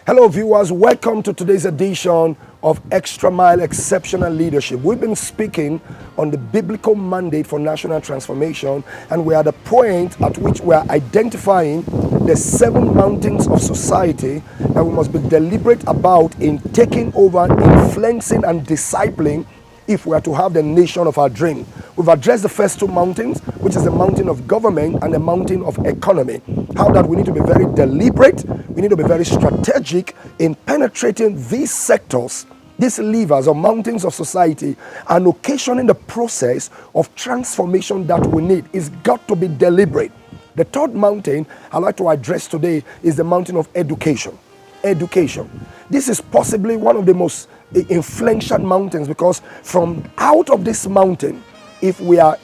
Hello viewers, welcome to today's edition of Extra Mile Exceptional Leadership. We've been speaking on the biblical mandate for national transformation, and we're at the point at which we're identifying the 7 mountains of society that we must be deliberate about in taking over, influencing and discipling if we are to have the nation of our dream. We've addressed the first 2 mountains, which is the mountain of government and the mountain of economy. How that we need to be very deliberate, we need to be very strategic in penetrating these sectors, these levers or mountains of society, and occasioning the process of transformation that we need. It's got to be deliberate. The third mountain I'd like to address today is the mountain of education. Education. This is possibly one of the most influential mountains, because from out of this mountain, if we are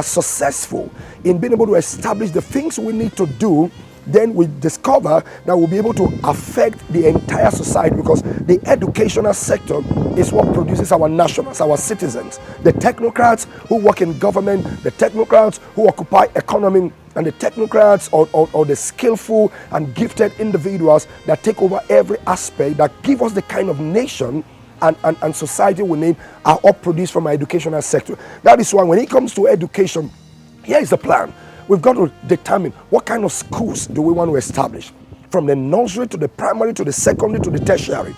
successful in being able to establish the things we need to do, then we discover that we'll be able to affect the entire society, because the educational sector is what produces our nationals, our citizens, the technocrats who work in government, the technocrats who occupy economy, and the technocrats or the skillful and gifted individuals that take over every aspect that give us the kind of nation and society we need are all produced from our educational sector. That is why when it comes to education, here is the plan. We've got to determine what kind of schools do we want to establish, from the nursery to the primary to the secondary to the tertiary.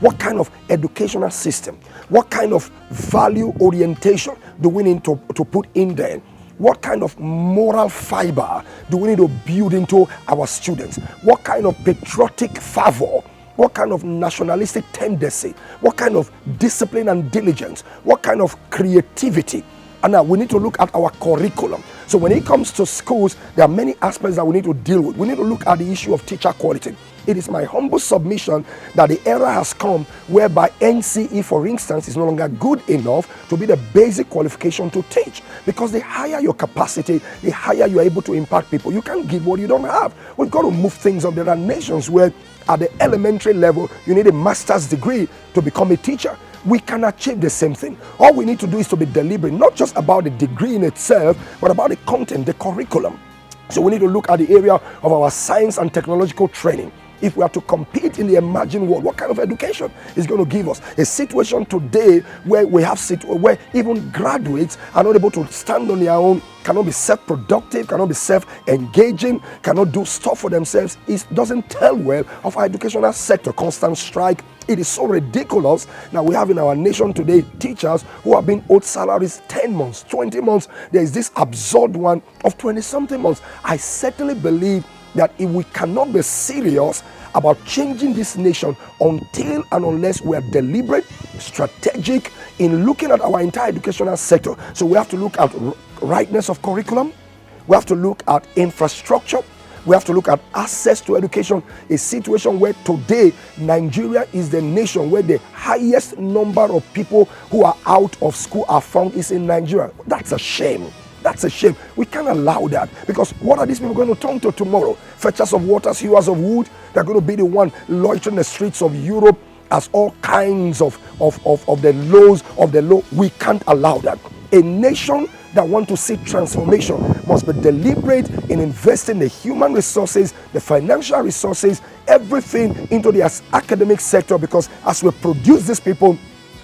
What kind of educational system, what kind of value orientation do we need to put in there? What kind of moral fiber do we need to build into our students? What kind of patriotic fervor? What kind of nationalistic tendency? What kind of discipline and diligence? What kind of creativity? And now we need to look at our curriculum. So when it comes to schools, there are many aspects that we need to deal with. We need to look at the issue of teacher quality. It is my humble submission that the era has come whereby NCE, for instance, is no longer good enough to be the basic qualification to teach. Because the higher your capacity, the higher you are able to impact people. You can't give what you don't have. We've got to move things up. There are nations where at the elementary level, you need a master's degree to become a teacher. We can achieve the same thing. All we need to do is to be deliberate, not just about the degree in itself, but about the content, the curriculum. So we need to look at the area of our science and technological training. If we are to compete in the emerging world, what kind of education is going to give us? A situation today where we have where even graduates are not able to stand on their own, cannot be self-productive, cannot be self-engaging, cannot do stuff for themselves. It doesn't tell well of our educational sector. Constant strike. It is so ridiculous that we have in our nation today teachers who are being owed salaries 10 months, 20 months. There is this absurd one of 20-something months. I certainly believe that if we cannot be serious about changing this nation until and unless we are deliberate, strategic in looking at our entire educational sector. So we have to look at rightness of curriculum, we have to look at infrastructure, we have to look at access to education. A situation where today Nigeria is the nation where the highest number of people who are out of school are found is in Nigeria. That's a shame. That's a shame. We can't allow that, because what are these people going to turn to tomorrow? Fetchers of waters, hewers of wood. They're going to be the one loitering the streets of Europe as all kinds of the lows of the low. We can't allow that. A nation that wants to see transformation must be deliberate in investing the human resources, the financial resources, everything into the academic sector, because as we produce these people,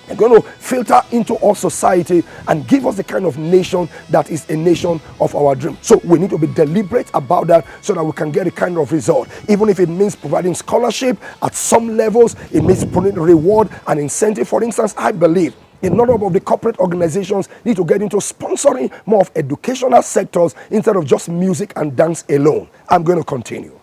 they're going to filter into our society and give us the kind of nation that is a nation of our dream. So we need to be deliberate about that so that we can get a kind of result. Even if it means providing scholarship at some levels, it means putting reward and incentive. For instance, I believe a number of the corporate organizations need to get into sponsoring more of educational sectors instead of just music and dance alone. I'm going to continue.